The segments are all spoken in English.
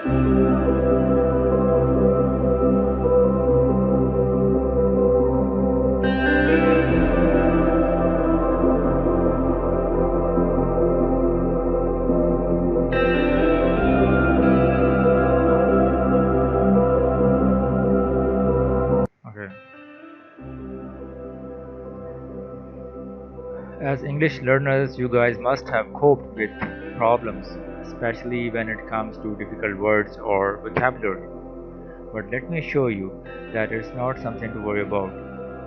Okay. As English learners, you guys must have coped with problems, especially when it comes to difficult words or vocabulary. But let me show you that it's not something to worry about.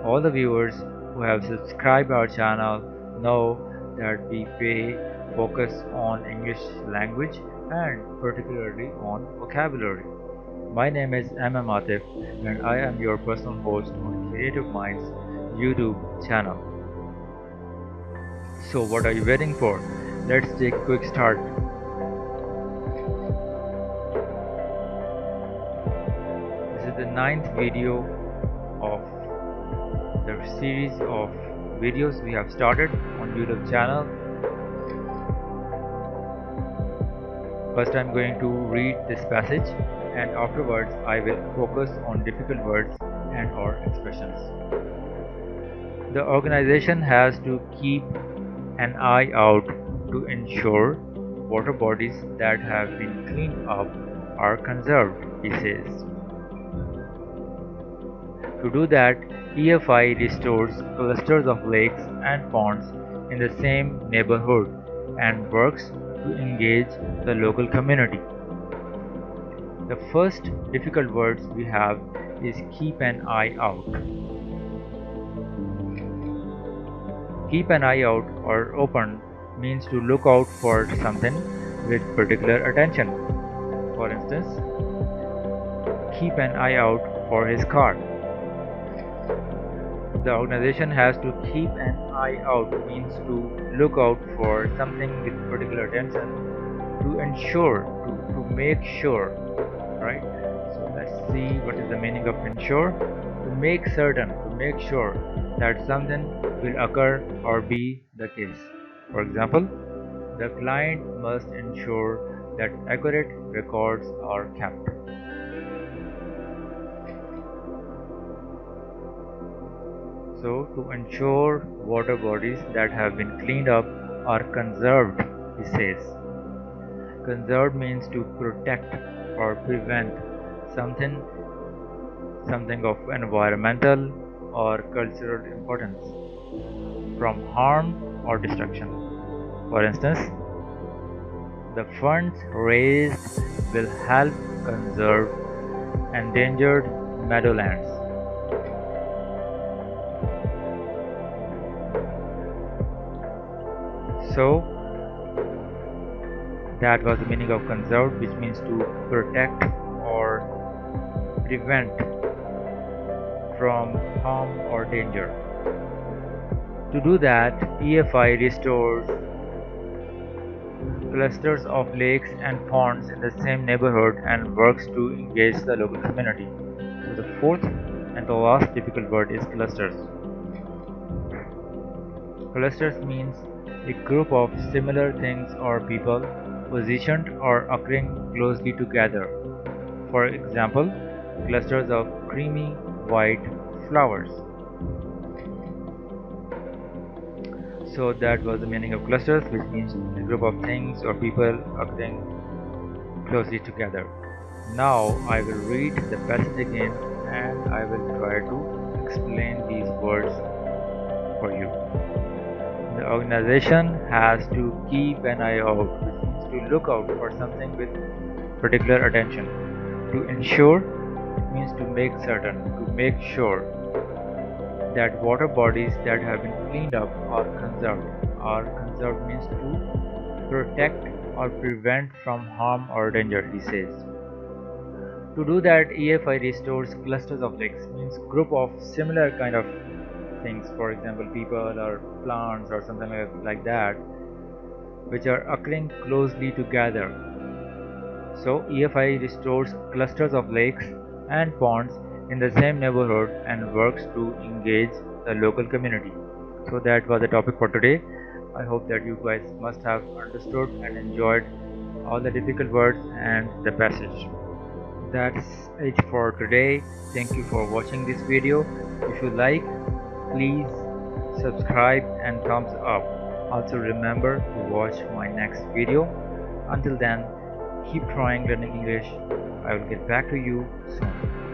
All the viewers who have subscribed our channel know that we pay focus on English language and particularly on vocabulary. My name is MM Atif and I am your personal host on Creative Minds YouTube channel. So what are you waiting for? Let's take a quick start. This is the ninth video of the series of videos we have started on YouTube channel. First I'm going to read this passage and afterwards I will focus on difficult words and or expressions. The organization has to keep an eye out to ensure water bodies that have been cleaned up are conserved, he says. To do that, EFI restores clusters of lakes and ponds in the same neighborhood and works to engage the local community. The first difficult words we have is keep an eye out. Keep an eye out or open means to look out for something with particular attention. For instance, keep an eye out for his car. The organization has to keep an eye out means to look out for something with particular attention, to ensure, to make sure, right? So let's see what is the meaning of ensure. To make certain, to make sure that something will occur or be the case. For example, the client must ensure that accurate records are kept. So, to ensure water bodies that have been cleaned up are conserved, he says. Conserved means to protect or prevent something of environmental or cultural importance from harm or destruction. For instance, the funds raised will help conserve endangered meadowlands. So that was the meaning of conserve, which means to protect or prevent from harm or danger. To do that, EFI restores clusters of lakes and ponds in the same neighborhood and works to engage the local community. So the fourth and the last difficult word is clusters. Clusters means a group of similar things or people positioned or occurring closely together. For example, clusters of creamy white flowers. So that was the meaning of clusters, which means a group of things or people occurring closely together. Now I will read the passage again and I will try to explain these words for you. The organization has to keep an eye out, which means to look out for something with particular attention. To ensure means to make certain, to make sure that water bodies that have been cleaned up are conserved. Are conserved means to protect or prevent from harm or danger, he says. To do that, EFI restores clusters of lakes, means group of similar kind of things, for example people or plants or something like that, which are occurring closely together. So EFI restores clusters of lakes and ponds in the same neighborhood and works to engage the local community. So that was the topic for today. I hope that you guys must have understood and enjoyed all the difficult words and the passage. That's it for today. Thank you for watching this video. If you like, please subscribe and thumbs up. Also remember to watch my next video. Until then, keep trying learning English. I will get back to you soon.